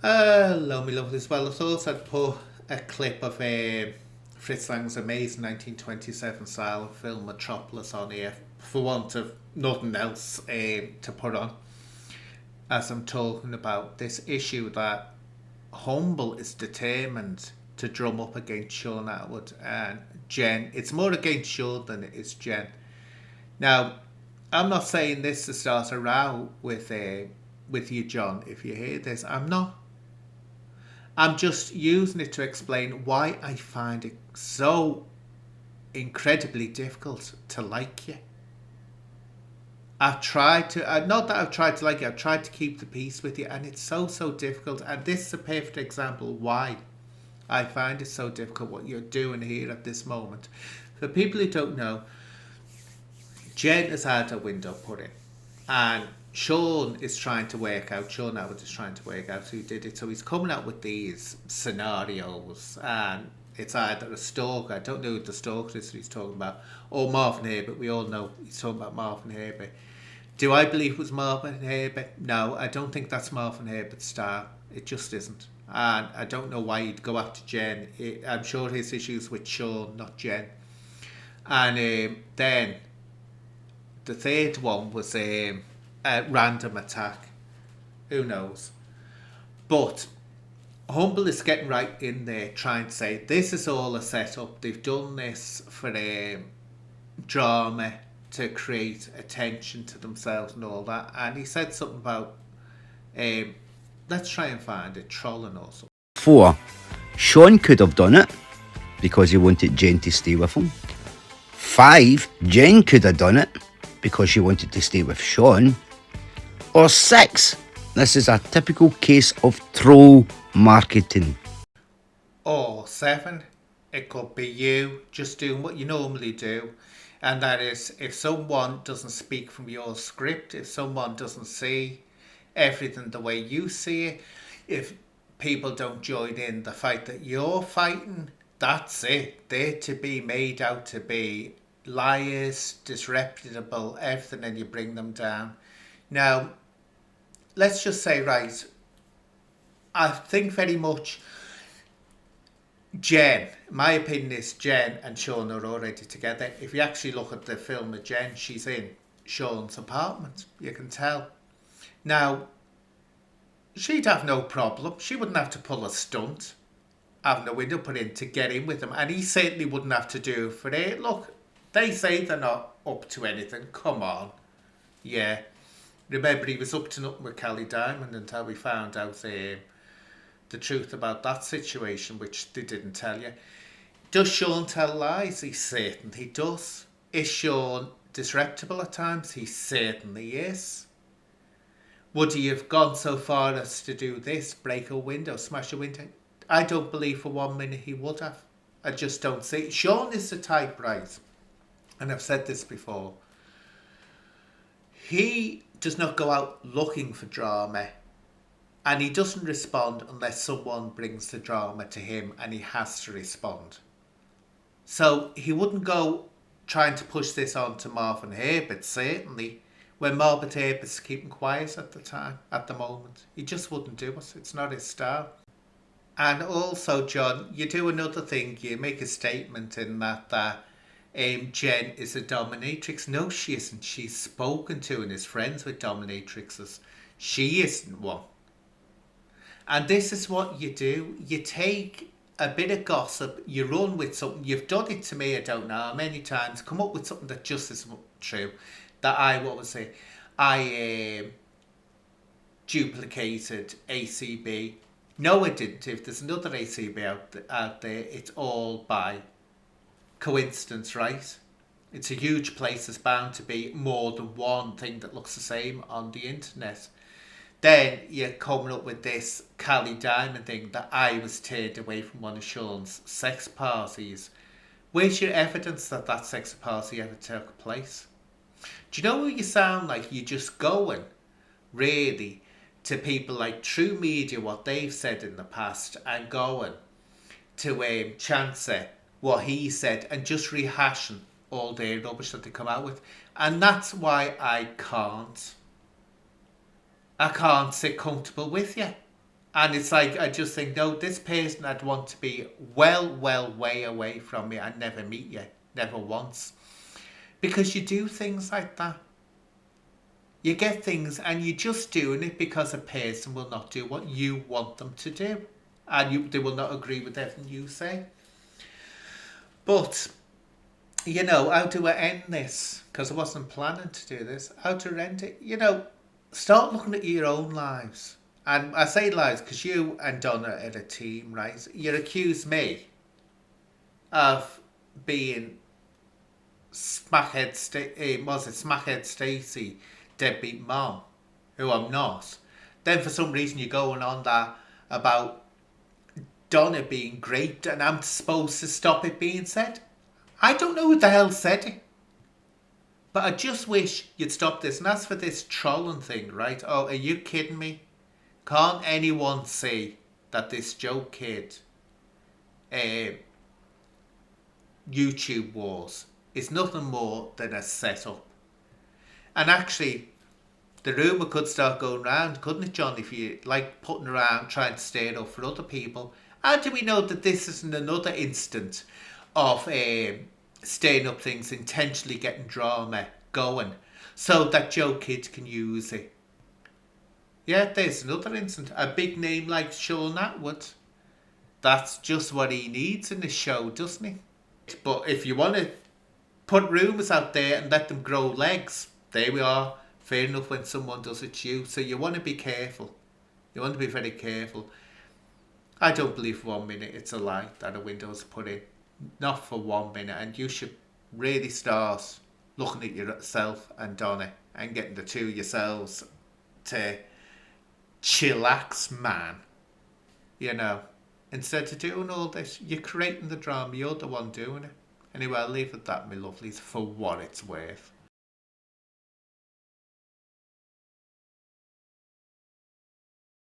Hello, me lovelies. Well, I thought I'd put a clip of Fritz Lang's amazing 1927 style film Metropolis on here for want of nothing else to put on as I'm talking about this issue that Humble is determined to drum up against Shaun Attwood and Jen. It's more against Shaun than it is Jen. Now, I'm not saying this to start a row with you, John. If you hear this, I'm not. I'm just using it to explain why I find it so incredibly difficult to like you. I've tried to, not that I've tried to like you, I've tried to keep the peace with you, and it's so difficult. And this is a perfect example why I find it so difficult what you're doing here at this moment. For people who don't know, Jen has had a window put in, and Shaun is trying to work out. Shaun Attwood is trying to work out who did it. So he's coming up with these scenarios, and it's either a stalker. I don't know who the stalker is that he's talking about, or Marvin Herbert. We all know he's talking about Marvin Herbert. Do I believe it was Marvin Herbert? No, I don't think that's Marvin Herbert's style. It just isn't. And I don't know why he'd go after Jen. I'm sure his issues with Shaun, not Jen. And then the third one was a random attack. Who knows? But Humble is getting right in there trying to say this is all a setup. They've done this for drama to create attention to themselves and all that. And he said something about um, let's try and find a trolling or something. 4. Shaun could have done it because he wanted Jen to stay with him. 5. Jen could have done it because she wanted to stay with Shaun. Or 6. This is a typical case of troll marketing. Or 7. It could be you just doing what you normally do. And that is, if someone doesn't speak from your script, if someone doesn't see everything the way you see it, if people don't join in the fight that you're fighting, that's it. They're to be made out to be liars, disreputable, everything, and you bring them down. Now, let's just say, right, I think very much Jen, my opinion is Jen and Shaun are already together. If you actually look at the film of Jen, she's in Shaun's apartment. You can tell. Now, she'd have no problem. She wouldn't have to pull a stunt, having a window put in to get in with him. And he certainly wouldn't have to do it for it. Look, they say they're not up to anything. Come on. Yeah. Remember, he was up to nothing with Kelly Diamond until we found out the truth about that situation, which they didn't tell you. Does Shaun tell lies? He certainly does. Is Shaun disreputable at times? He certainly is. Would he have gone so far as to do this, break a window, smash a window? I don't believe for 1 minute he would have. I just don't see it. Shaun is the type, right, and I've said this before, he does not go out looking for drama, and he doesn't respond unless someone brings the drama to him and he has to respond. So he wouldn't go trying to push this on to Marvin Herbert, certainly, when Marvin Herbert's keeping quiet at the time, at the moment. He just wouldn't do it. It's not his style. And also, John, you do another thing. You make a statement in that Jen is a dominatrix. No, she isn't. She's spoken to and is friends with dominatrixes. She isn't one. And this is what you do. You take a bit of gossip, you run with something. You've done it to me, I don't know how many times. Come up with something that just isn't true. That I duplicated ACB. No, I didn't. If there's another ACB out there, it's all by coincidence, right? It's a huge place. There's bound to be more than one thing that looks the same on the internet. Then you're coming up with this Callie Diamond thing that I was turned away from one of Shaun's sex parties. Where's your evidence that that sex party ever took place? Do you know what you sound like? You're just going, really, to people like True Media, what they've said in the past, and going to Chancellor, what he said, and just rehashing all their rubbish that they come out with. And that's why I can't sit comfortable with you. And it's like, I just think, no, this person I'd want to be well, way away from me and never meet you, never once. Because you do things like that. You get things and you're just doing it because a person will not do what you want them to do. And they will not agree with everything you say. But, how do I end this? Because I wasn't planning to do this. How to end it? Start looking at your own lives. And I say lives because you and Donna are a team, right? You accuse me of being Smackhead Stacey, deadbeat mom, who I'm not. Then for some reason you're going on that about Donna being great and I'm supposed to stop it being said. I don't know who the hell said it. But I just wish you'd stop this. And as for this trolling thing, right? Oh, are you kidding me? Can't anyone see that this Joe Kid YouTube Wars is nothing more than a setup? And actually, the rumour could start going round, couldn't it, John, if you like putting around trying to stand up for other people? How do we know that this isn't another instant of staying up things, intentionally getting drama going so that Joe Kid can use it? Yeah, there's another instant. A big name like Shaun Attwood. That's just what he needs in this show, doesn't he? But if you want to put rumours out there and let them grow legs, there we are. Fair enough when someone does it to you. So you want to be careful. You want to be very careful. I don't believe for 1 minute it's a lie that a Windows put in. Not for 1 minute. And you should really start looking at yourself and Donna and getting the two yourselves to chillax, man. Instead of doing all this, you're creating the drama. You're the one doing it. Anyway, I'll leave it at that, my lovelies, for what it's worth.